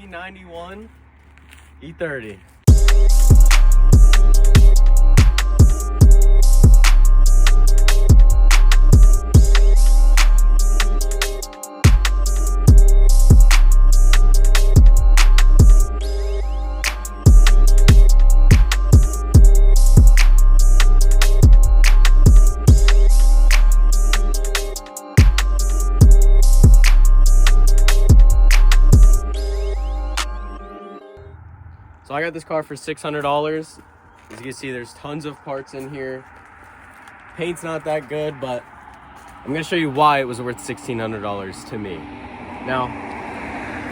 1991 E30. So I got this car for $600. As you can see, there's tons of parts in here. Paint's not that good, but I'm gonna show you why it was worth $1,600 to me. Now,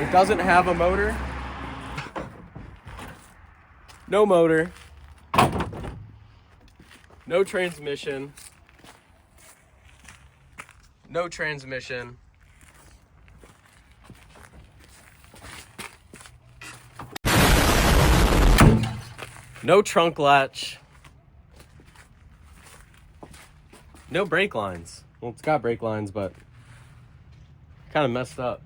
it doesn't have a motor. No motor. No transmission. No transmission. No trunk latch. No brake lines. Well, it's got brake lines, but kind of messed up.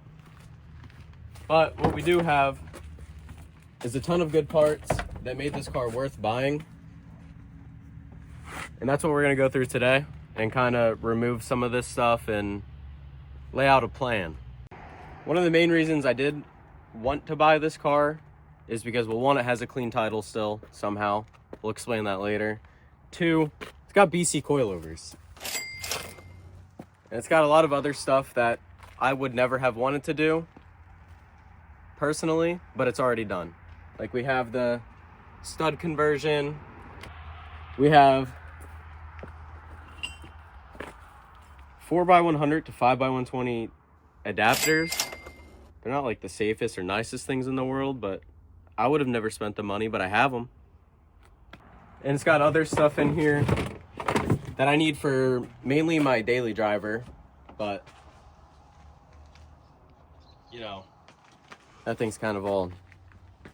But what we do have is a ton of good parts that made this car worth buying. And that's what we're going to go through today and kind of remove some of this stuff and lay out a plan. One of the main reasons I did want to buy this car is because, well, one, it has a clean title still, somehow. We'll explain that later. Two, it's got BC coilovers. And it's got a lot of other stuff that I would never have wanted to do, personally, but it's already done. Like, we have the stud conversion. We have 4x100 to 5x120 adapters. They're not like the safest or nicest things in the world, but I would have never spent the money, but I have them. And it's got other stuff in here that I need for mainly my daily driver, but you know, that thing's kind of all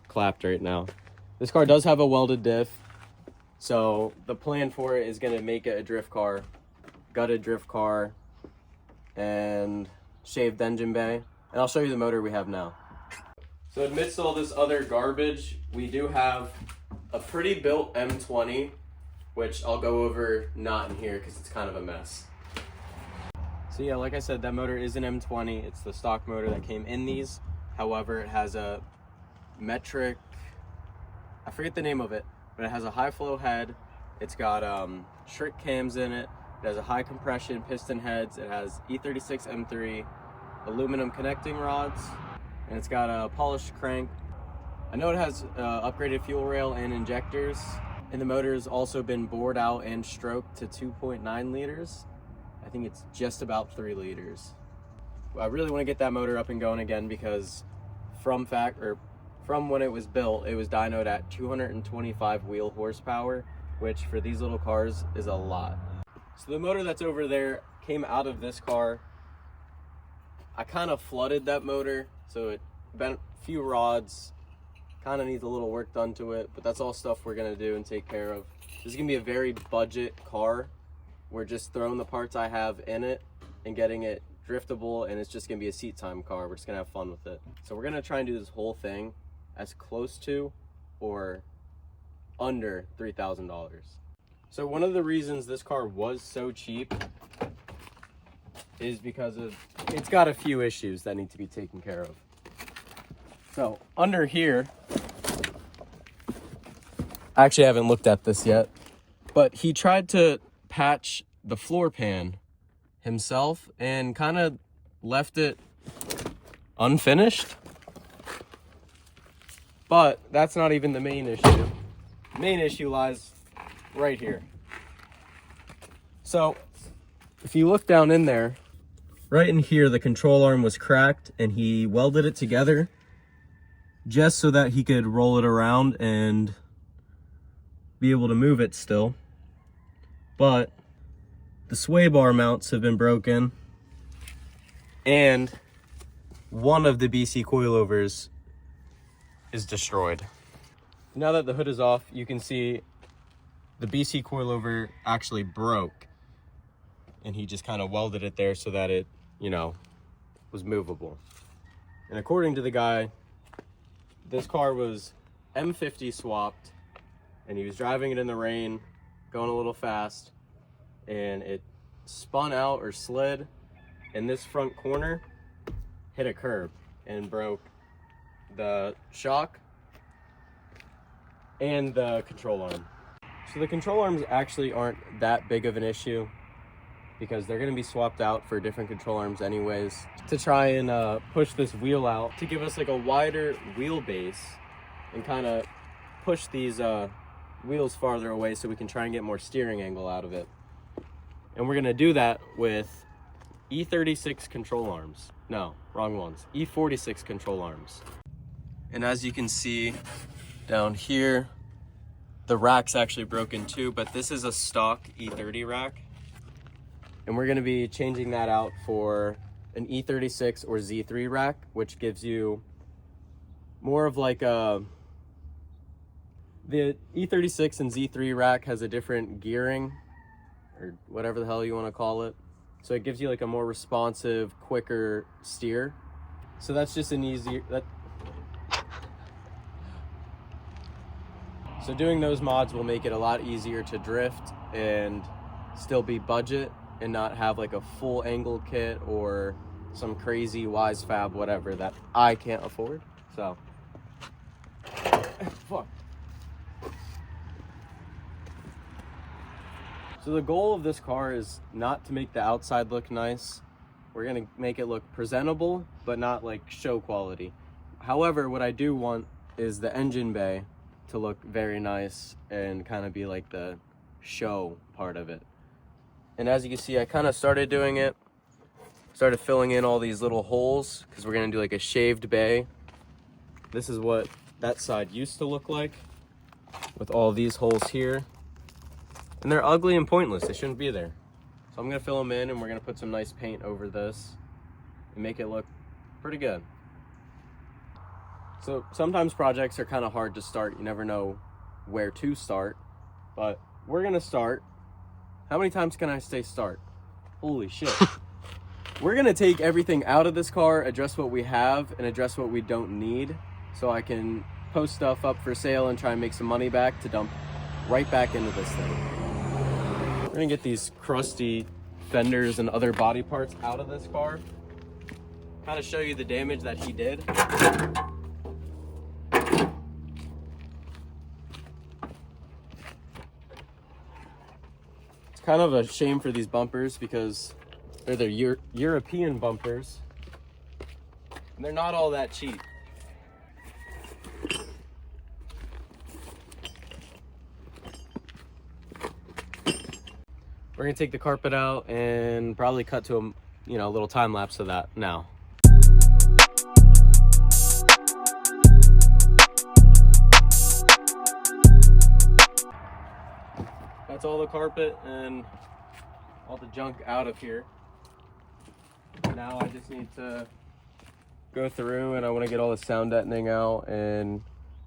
clapped right now. This car does have a welded diff, so the plan for it is going to make it a drift car, gutted drift car, and shaved engine bay. And I'll show you the motor we have now. So amidst all this other garbage, we do have a pretty built M20, which I'll go over not in here because it's kind of a mess. So yeah, like I said, that motor is an M20. It's the stock motor that came in these. However, it has a metric, I forget the name of it, but it has a high flow head. It's got shrink cams in it. It has a high compression piston heads. It has E36 M3 aluminum connecting rods. And it's got a polished crank. I know it has upgraded fuel rail and injectors. And the motor has also been bored out and stroked to 2.9 liters. I think it's just about 3 liters. I really want to get that motor up and going again because from when it was built, it was dynoed at 225 wheel horsepower, which for these little cars is a lot. So the motor that's over there came out of this car. I kind of flooded that motor, so it bent a few rods, kind of needs a little work done to it, but that's all stuff we're going to do and take care of. This is going to be a very budget car. We're just throwing the parts I have in it and getting it driftable, and it's just going to be a seat time car. We're just going to have fun with it. So we're going to try and do this whole thing as close to or under $3,000. So one of the reasons this car was so cheap is because it's got a few issues that need to be taken care of. So under here, I actually haven't looked at this yet, but he tried to patch the floor pan himself and kind of left it unfinished. But that's not even the main issue. The main issue lies right here. So if you look down in there, right in here, the control arm was cracked and he welded it together just so that he could roll it around and be able to move it still. But the sway bar mounts have been broken and one of the BC coilovers is destroyed. Now that the hood is off, you can see the BC coilover actually broke and he just kind of welded it there so that it, you know, was movable. And according to the guy, this car was M50 swapped, and he was driving it in the rain, going a little fast, and it spun out or slid, and this front corner hit a curb and broke the shock and the control arm. So the control arms actually aren't that big of an issue because they're going to be swapped out for different control arms anyways, to try and push this wheel out to give us like a wider wheelbase and kind of push these wheels farther away so we can try and get more steering angle out of it. And we're going to do that with E36 control arms. No, wrong ones. E46 control arms. And as you can see down here, the rack's actually broken too, but this is a stock E30 rack. And we're gonna be changing that out for an E36 or Z3 rack, which gives you more of like the E36 and Z3 rack has a different gearing, or whatever the hell you wanna call it. So it gives you like a more responsive, quicker steer. So that's just an easier, so doing those mods will make it a lot easier to drift and still be budget and not have like a full angle kit or some crazy wise fab whatever that I can't afford. So fuck. So the goal of this car is not to make the outside look nice. We're gonna make it look presentable, but not like show quality. However, what I do want is the engine bay to look very nice and kind of be like the show part of it. And as you can see, I kind of started doing it, started filling in all these little holes because we're gonna do like a shaved bay. This is what that side used to look like with all these holes here. And they're ugly and pointless, they shouldn't be there. So I'm gonna fill them in and we're gonna put some nice paint over this and make it look pretty good. So sometimes projects are kind of hard to start. You never know where to start, but we're gonna start. How many times can I say start? Holy shit. We're gonna take everything out of this car, address what we have and address what we don't need, so I can post stuff up for sale and try and make some money back to dump right back into this thing. We're gonna get these crusty fenders and other body parts out of this car. Kind of show you the damage that he did. Kind of a shame for these bumpers because they're the European bumpers and they're not all that cheap. We're gonna take the carpet out and probably cut to a little time lapse of that now. That's all the carpet and all the junk out of here. Now I just need to go through and I want to get all the sound deadening out and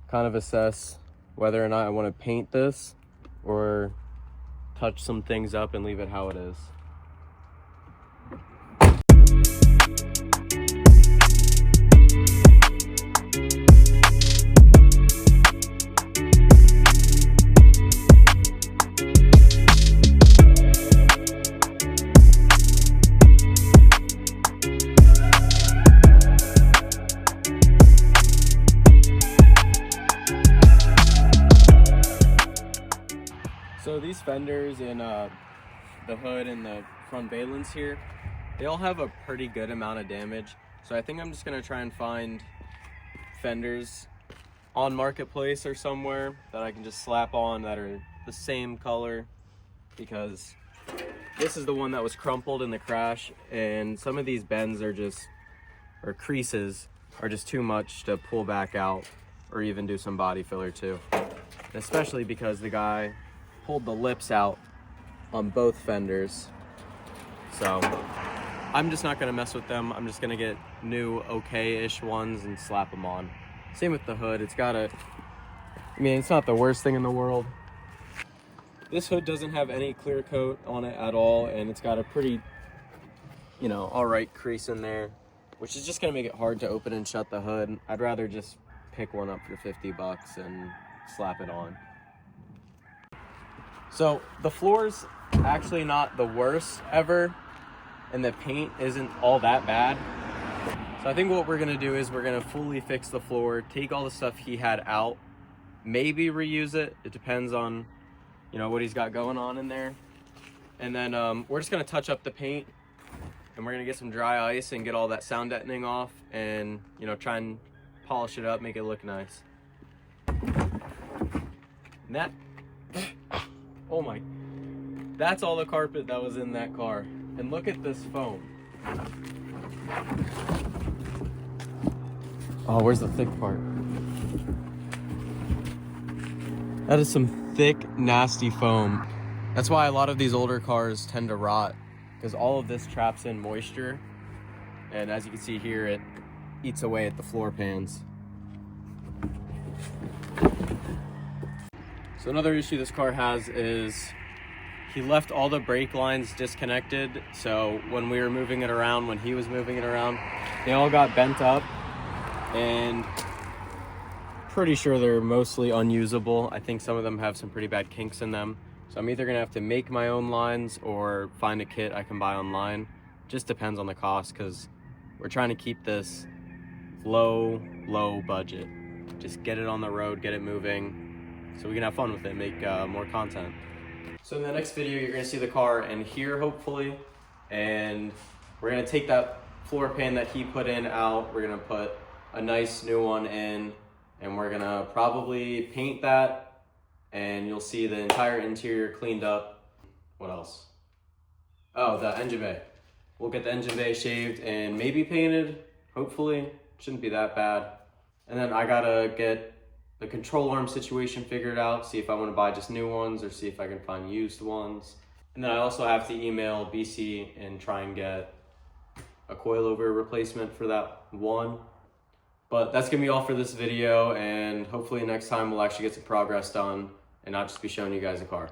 kind of assess whether or not I want to paint this or touch some things up and leave it how it is. So these fenders and the hood and the front valence here, they all have a pretty good amount of damage. So I think I'm just gonna try and find fenders on Marketplace or somewhere that I can just slap on that are the same color, because this is the one that was crumpled in the crash and some of these bends are just, or creases, are just too much to pull back out or even do some body filler to. Especially because the guy pulled the lips out on both fenders. So I'm just not gonna mess with them. I'm just gonna get new okay-ish ones and slap them on. Same with the hood. It's got it's not the worst thing in the world. This hood doesn't have any clear coat on it at all, and it's got a pretty, all right crease in there, which is just gonna make it hard to open and shut the hood. I'd rather just pick one up for 50 bucks and slap it on. So the floor's actually not the worst ever, and the paint isn't all that bad. So I think what we're gonna do is we're gonna fully fix the floor, take all the stuff he had out, maybe reuse it. It depends on, you know, what he's got going on in there. And then we're just gonna touch up the paint, and we're gonna get some dry ice and get all that sound deadening off, and, you know, try and polish it up, make it look nice. And that, oh my, that's all the carpet that was in that car. And look at this foam. Oh, where's the thick part? That is some thick, nasty foam. That's why a lot of these older cars tend to rot, because all of this traps in moisture. And as you can see here, it eats away at the floor pans. So another issue this car has is he left all the brake lines disconnected. So when we were moving it around, when he was moving it around, they all got bent up, and pretty sure they're mostly unusable. I think some of them have some pretty bad kinks in them. So I'm either gonna have to make my own lines or find a kit I can buy online. Just depends on the cost, because we're trying to keep this low budget. Just get it on the road, get it moving, so we can have fun with it, make more content. So in the next video, you're gonna see the car in here, hopefully, and we're gonna take that floor pan that he put in out, we're gonna put a nice new one in, and we're gonna probably paint that, and you'll see the entire interior cleaned up. What else? Oh, the engine bay. We'll get the engine bay shaved and maybe painted, hopefully. Shouldn't be that bad. And then I gotta get the control arm situation figured out, see if I wanna buy just new ones or see if I can find used ones. And then I also have to email BC and try and get a coilover replacement for that one. But that's gonna be all for this video, and hopefully next time we'll actually get some progress done and not just be showing you guys a car.